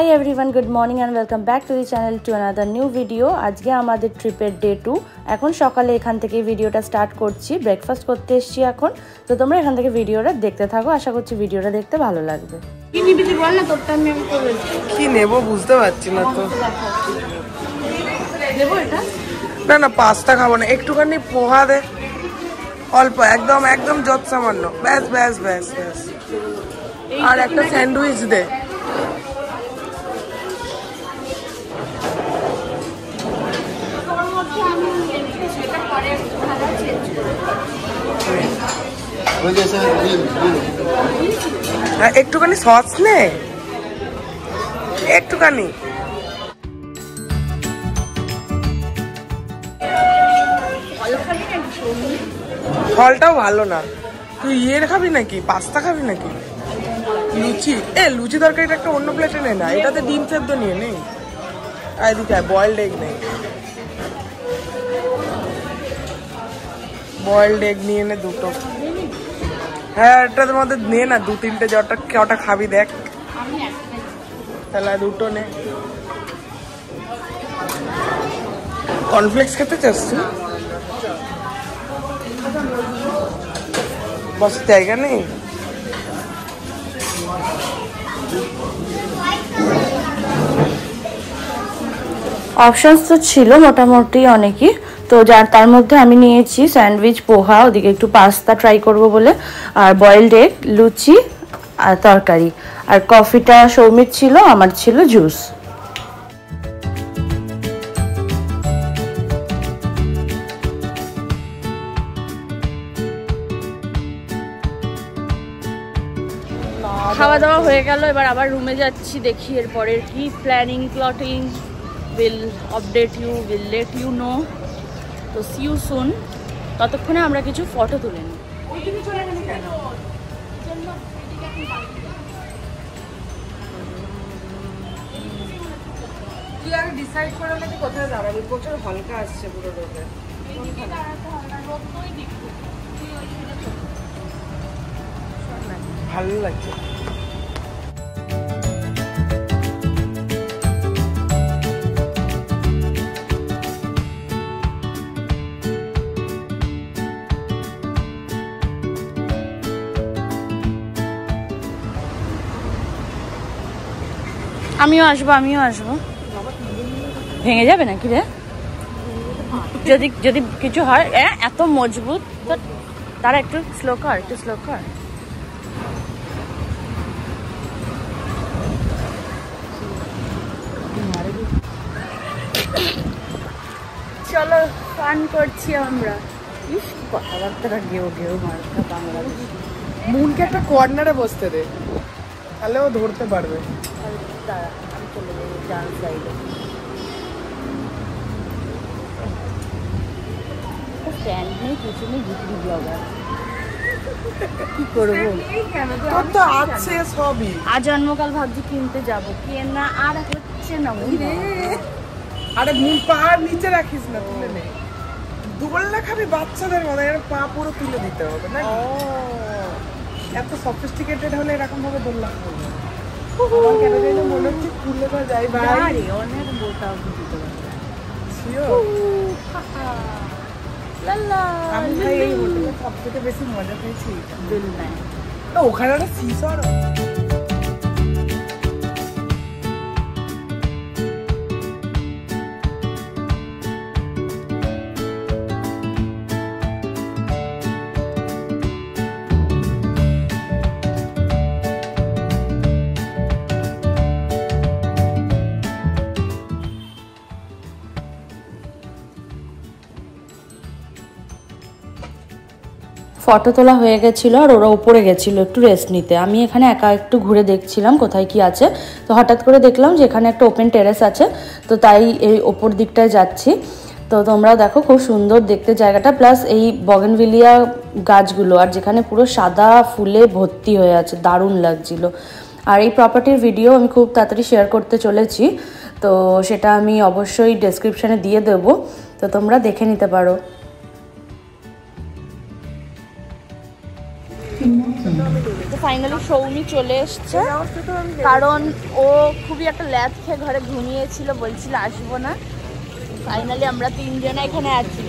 Everyone, good morning and welcome back to the channel to another new video. आज के आमादेर ट्रिपेर day 2 এখন সকালে এখান থেকে ভিডিওটা স্টার্ট করছি। ব্রেকফাস্ট করতে এসেছি এখন। তো তোমরা এখান থেকে ভিডিওটা দেখতে থাকো, আশা করছি ভিডিওটা দেখতে ভালো লাগবে। কি নিবি তুই বল না, তোরটা আমি করে কি নেব বুঝতে পারছি না তো। নেব এটা না না, পাস্তা খাবো না, একটুখানি পোহা দে, অল্প, একদম একদম যত সামান্য, ব্যাস ব্যাস ব্যাস ব্যাস। আর একটা স্যান্ডউইচ দে। একটুখানি সস নে, একটুখানি। ফলটাও ভালো না। তুই ইয়ে খাবি নাকি, পাস্তা খাবি নাকি? লুচি, লুচি তরকারিটা একটা অন্য প্লেটে নে না, এটাতে ডিম সেদ্ধ নিয়ে নেই। এদিকে বয়েলড এগ নেই, বয়েলড এগ নিয়ে নে দুটো। হ্যাঁ, এটার মধ্যে নে না দু তিনটে, কটা খাবি দেখ। তাহলে দুটো নে। কর্নফ্লেক্স খেতে চাস তুই? বসার জায়গা নেই। অপশনস তো ছিল মোটামুটি অনেকই, তো যার তার মধ্যে আমি নিয়েছি স্যান্ডউইচ, পোহা, ওদিকে একটু পাস্তা ট্রাই করব বলে, আর বয়েলড এগ, লুচি আর তরকারি। আর কফিটা সৌমির ছিল, আমার ছিল জুস। খাওয়া দাওয়া হয়ে গেল, এবার আবার রুমে যাচ্ছি, দেখি এরপরের কি planning plotting. will update you, will let you know. তো see you soon. ততক্ষণে আমরা কিছু ফটো তুলে নিই। ওইদিকে চলে গেলি কেন? তুই আগে ডিসাইড করে নে কোথায় দাঁড়াবি। প্রচুর হালকা আসছে পুরো রোদে। এইদিকে দাঁড়াতে হবে না, রোদ তো ওই দিক। তুই ওইদিকে চল। ভালো লাগছে। আমিও আসবো। ভেঙে যাবে নাকি রে? যদি কিছু হয়, এত মজবুত তো। তারা একটু স্লো কর। চলো, ফান করছি আমরা। কথাবার্তা ঘেউ মার্কা বাংলাদেশ। মুনকে একটা কর্নারে বসতে দে, তাহলে ও ধরতে পারবে। আমি চলে যাবো ডান সাইডে। স্ট্যান্ড নেই, কিছু নেই, বিক্রি ব্লগার কি করবো? তোর তো আছে সবই। আজ জন্মকাল ভাবছি কিনতে যাবো, কেনা আর হচ্ছে না। আরে মুন পা নিচে রাখিস না, তুলে নে। দোলনা খাবি বাচ্চাদের মতো, পা পুরো তুলে দিতে হবে না। এত সফিস্টিকেটেড হলে এরকম ভাবে দোলনা করবে। কেন যেন মনে হচ্ছে খুলে না যায় ভাই, অনেক বোতাম দিতে পারবে। আমি ভাই এই হোটেলে সবথেকে বেশি মজা পেয়েছি দোলনায়। ওখানে একটা সিসর। ফটো তোলা হয়ে গেছিলো, আর ওরা উপরে গেছিলো একটু রেস্ট নিতে। আমি এখানে একা একটু ঘুরে দেখছিলাম কোথায় কি আছে। তো হঠাৎ করে দেখলাম যে এখানে একটা ওপেন টেরেস আছে, তো তাই এই ওপর দিকটায় যাচ্ছি। তো তোমরাও দেখো, খুব সুন্দর দেখতে জায়গাটা, প্লাস এই বগেনভিলিয়া গাছগুলো, আর যেখানে পুরো সাদা ফুলে ভর্তি হয়ে আছে, দারুণ লাগছিল। আর এই প্রপার্টির ভিডিও আমি খুব তাড়াতাড়ি শেয়ার করতে চলেছি, তো সেটা আমি অবশ্যই ডেসক্রিপশানে দিয়ে দেবো, তো তোমরা দেখে নিতে পারো। ফাইনালি সৌমি চলে এসছে, কারণ ও খুবই একটা ল্যাদ খেয়ে ঘরে ঘুমিয়েছিল, বলছিল আসবো না। ফাইনালি আমরা তিনজনে এখানে আছি।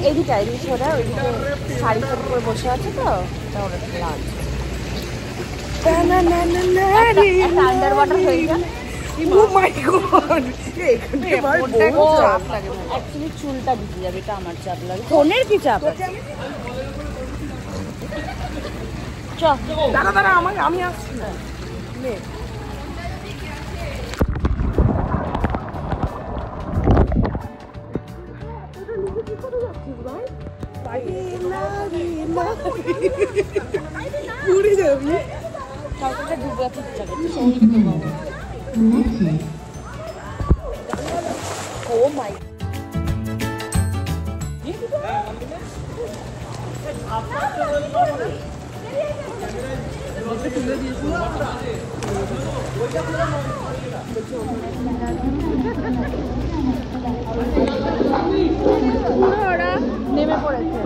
এইদিকে ওরা ওইদিকে শাড়ি ফাড়ি করে বসে আছে, তো ওরা আন্ডার ওয়াটার হয়ে যায়। চুলটা ভিজে যাবে, এটা আমার চাপ লাগে। ফোনের কি চাপ? আমি আসছি না। Oh my. ওরা নেমে পড়েছে।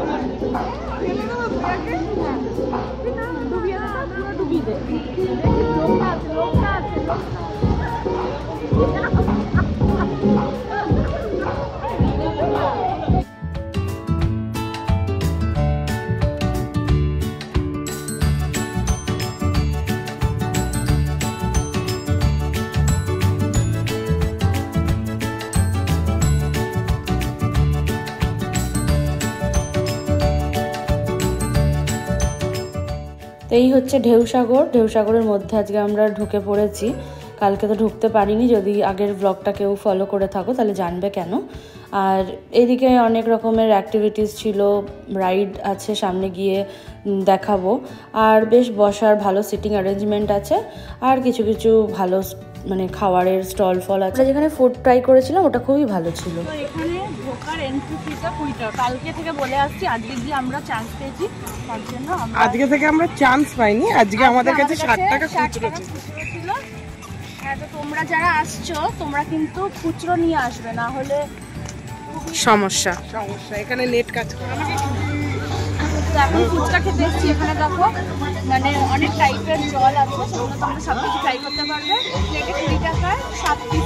ডুবিয়ে দে। লোকটা আছে। তো এই হচ্ছে ঢেউসাগরের মধ্যে আজকে আমরা ঢুকে পড়েছি। কালকে তো ঢুকতে পারিনি, যদি আগের ব্লগটা কেউ ফলো করে থাকো তাহলে জানবে কেন। আর এদিকে অনেক রকমের অ্যাক্টিভিটিস ছিল, রাইড আছে, সামনে গিয়ে দেখাবো। আর বেশ বসার ভালো সিটিং অ্যারেঞ্জমেন্ট আছে, আর কিছু কিছু ভালো মানে খাবারের স্টল ফল আছে। যেখানে ফুড ট্রাই করেছিলাম ওটা খুবই ভালো ছিল। এখানে ঢোকার এন্ট্রি ফিটা 20 টাকা। কালকে থেকে বলে আসছি, আজকে গিয়ে আমরা চান্স পেয়েছি, তার জন্য আজকে থেকে আমরা চান্স পাইনি, আজকে আমাদের কাছে 60 টাকা খুচরো ছিল। হ্যাঁ, তো তোমরা যারা আসছো তোমরা কিন্তু খুচরো নিয়ে আসবে, না হলে সমস্যা। এখানে নেট কাজ করে। তো এখন ফুচকা খেতে এসেছি। এখানে দেখো মানে অনেক টাইপের জল আছে, সেগুলো তোমরা সব কিছু ট্রাই করতে পারবে। প্লেটে 20 টাকায় 7 পিস।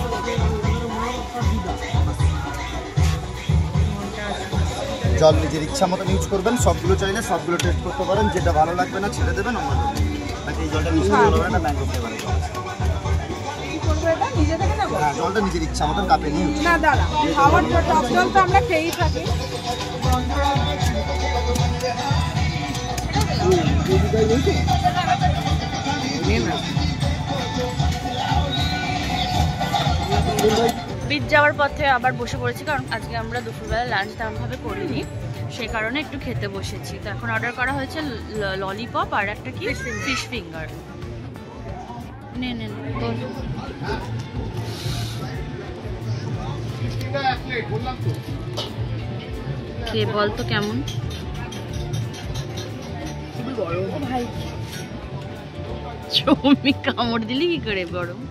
জল নিজের ইচ্ছা মতো ইউজ করবেন, সবগুলো চাইলে সবগুলো টেস্ট করতে পারেন, যেটা ভালো লাগবে না ছেড়ে দেবেন। এই জলটা নিজে না ব্যাংক করতে পারেন। হ্যাঁ, জলটা নিজের ইচ্ছা মতন কাপে নিয়ে না দাঁড়া, খাবার টক জল তো আমরা খেয়েই থাকি। বিচ যাওয়ার পথে আবার বসে পড়েছি, কারণ আজকে আমরা দুপুরবেলা লাঞ্চ তেমনভাবে করিনি, সেই কারণে একটু খেতে বসেছি। তো এখন অর্ডার করা হয়েছে ললিপপ আর একটা কি ফিশ ফিঙ্গার। নে খেয়ে বল তো কেমন। ভাই চৌমি কামড় দিলি কি করে? গরম।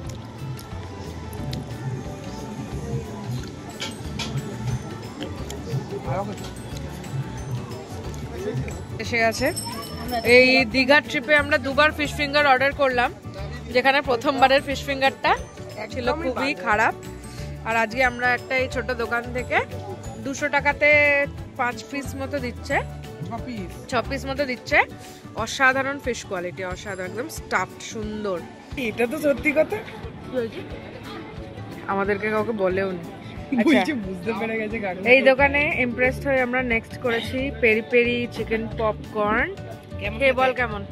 এসে গেছে। এই দীঘার ট্রিপে আমরা দুবার ফিশ ফিঙ্গার অর্ডার করলাম, যেখানে প্রথমবারের ফিশ ফিঙ্গারটা ছিল খুবই খারাপ। আর আজকে আমরা একটা এই ছোট দোকান থেকে 200 টাকাতে 5 পিস মতো দিচ্ছে, 6 পিস মতো দিচ্ছে। অসাধারণ ফিশ কোয়ালিটি, অসাধারণ, একদম স্টাফড, সুন্দর। এটা তো সত্যি কথা, আমাদেরকে কাউকে বলেও নি। বুঝতে পেরে গেছে। এই দোকানে ইমপ্রেসড হয়ে আমরা নেক্সট করেছি পেরি পেরি চিকেন পপকর্ন। খেয়ে বল কেমন।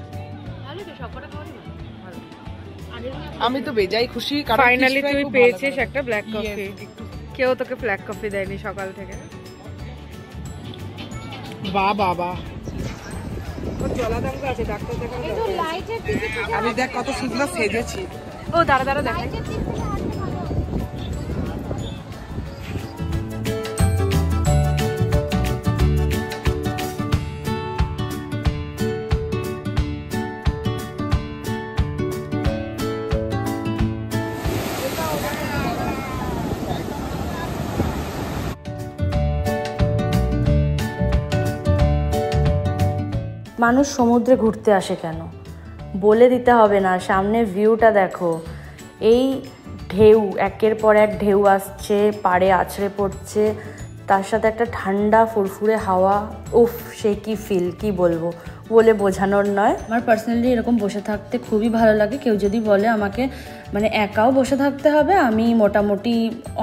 আমি তো বেজাই খুশি, কারণ ফাইনালি তুই পেয়েছিস একটা ব্ল্যাক কফি। কেউ তোকে ব্ল্যাক কফি দেয়নি সকাল থেকে। বাবা আমি দেখ কত সুন্দর সেজেছি। ও দাঁড়া দেখাই। মানুষ সমুদ্রে ঘুরতে আসে কেন বলে দিতে হবে না, সামনে ভিউটা দেখো, এই ঢেউ একের পর এক ঢেউ আসছে, পাড়ে আছড়ে পড়ছে, তার সাথে একটা ঠান্ডা ফুরফুরে হাওয়া, উফ সে কি ফিল, কি বলবো, বলে বোঝানোর নয়। আমার পার্সোনালি এরকম বসে থাকতে খুবই ভালো লাগে। কেউ যদি বলে আমাকে মানে একাও বসে থাকতে হবে, আমি মোটামুটি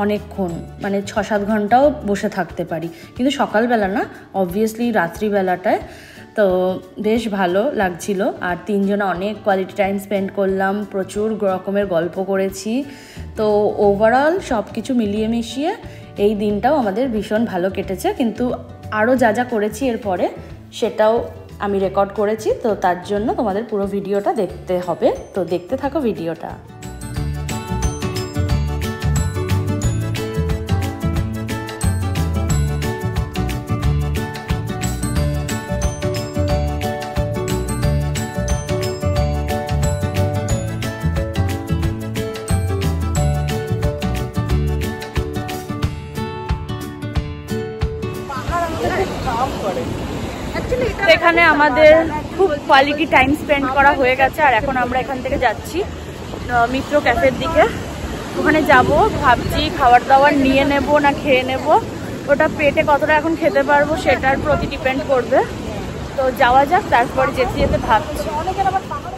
অনেকক্ষণ মানে 6-7 ঘন্টাও বসে থাকতে পারি, কিন্তু সকালবেলা না, অবভিয়াসলি রাত্রিবেলাটায়। তো বেশ ভালো লাগছিল, আর 3 জনে অনেক কোয়ালিটি টাইম স্পেন্ড করলাম, প্রচুর রকমের গল্প করেছি। তো ওভারঅল সব কিছু মিলিয়ে মিশিয়ে এই দিনটাও আমাদের ভীষণ ভালো কেটেছে। কিন্তু আরও যা যা করেছি এরপরে সেটাও আমি রেকর্ড করেছি, তো তার জন্য তোমাদের পুরো ভিডিওটা দেখতে হবে। তো দেখতে থাকো ভিডিওটা। এখানে আমাদের খুব কোয়ালিটি টাইম স্পেন্ড করা হয়ে গেছে, আর এখন আমরা এখান থেকে যাচ্ছি মিত্র ক্যাফের দিকে। ওখানে যাব, ভাবছি খাবার দাবার নিয়ে নেব না খেয়ে নেব, ওটা পেটে কতটা এখন খেতে পারবো সেটার প্রতি ডিপেন্ড করবে। তো যাওয়া যাক, তারপরে যেতে যেতে ভাবছি।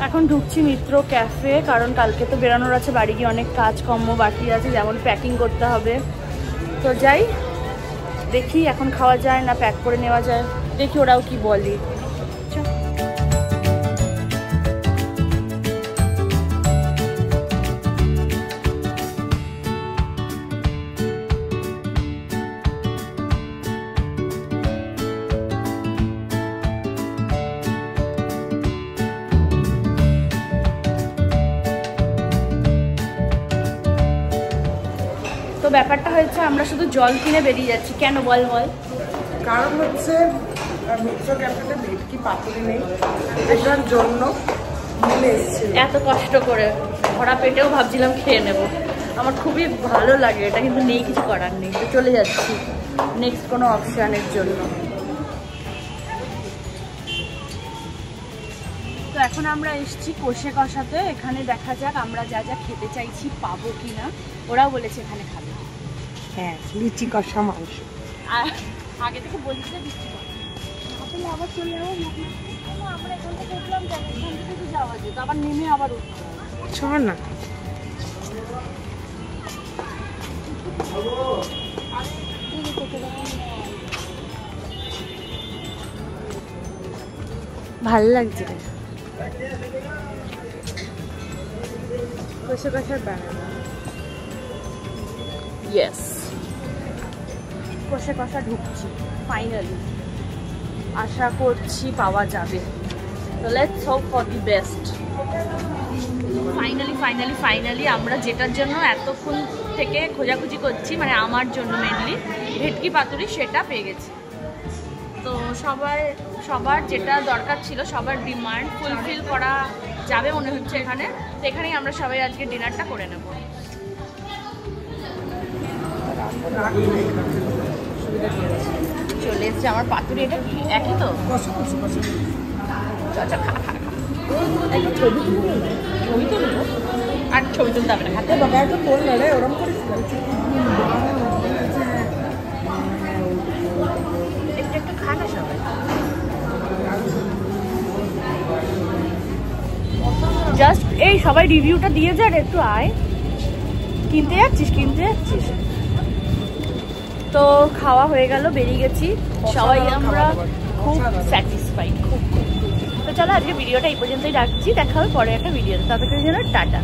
এখন ঢুকছি মিত্র ক্যাফে, কারণ কালকে তো বেরোনোর আছে, বাড়ি গিয়ে অনেক কাজকর্ম বাকি আছে, যেমন প্যাকিং করতে হবে। তো যাই, দেখি এখন খাওয়া যায় না প্যাক করে নেওয়া যায়, দেখি ওরাও কি বলে। তো ব্যাপারটা হয়েছে, আমরা শুধু জল কিনে বেরিয়ে যাচ্ছি। কেন বল বল? কারণ হচ্ছে মিত্র ক্যাফেতে ভেটকি পাতুরি নেই, এটার জন্য এত কষ্ট করে ভরা পেটেও ভাবছিলাম খেয়ে নেব, আমার খুবই ভালো লাগে এটা, কিন্তু নেই, কিছু করার নেই। তো চলে যাচ্ছি নেক্সট কোনো অপশানের জন্য। তো এখন আমরা এসেছি কষে কষাতে, এখানে দেখা যাক আমরা যা যা খেতে চাইছি পাবো কি না। ওরাও বলেছে এখানে খাবে। হ্যাঁ, লিচি কষা মাংস। আর আগে থেকে বলছি যে লিচি কষা, তাহলে আবার চলে যাবো। আমরা এখান থেকে উঠলাম, এখান থেকে যাওয়া যেত, আবার নেমে আবার উঠতে শোন না, ভাল লাগছে কষে কষার বানানো। ইয়েস, কষে কষা ঢুকছি ফাইনালি, আশা করছি পাওয়া যাবে। তো let's hope for the best. Finally আমরা যেটার জন্য এতক্ষণ থেকে খোঁজাখুঁজি করছি, মানে আমার জন্য মেনলি ভেটকি পাতুরি, সেটা পেয়ে গেছি। তো সবার যেটা দরকার ছিল, সবার ডিমান্ড ফুলফিল করা যাবে মনে হচ্ছে এখানে। তো এখানেই আমরা সবাই আজকে ডিনারটা করে নেব। চলে এসছে আমার পাতুরি, এটা কি একই তো? আচ্ছা, খা খা খা, একটু ছবি তুলবো। আর ছবি তুলতে হবে না, খাতে বাবা তো তোল না রে, ওরকম করে একটু খা না সবাই। জাস্ট এই সবাই রিভিউটা দিয়ে যান, একটু আয়। কিনতে যাচ্ছিস? তো খাওয়া হয়ে গেল, বেরিয়ে গেছি সবাই, আমরা খুব স্যাটিসফাইড, খুব। তো চলো আজকে ভিডিওটা এই পর্যন্তই রাখছি, দেখা হবে পরে একটা ভিডিওতে। ততক্ষণের জন্য টাটা।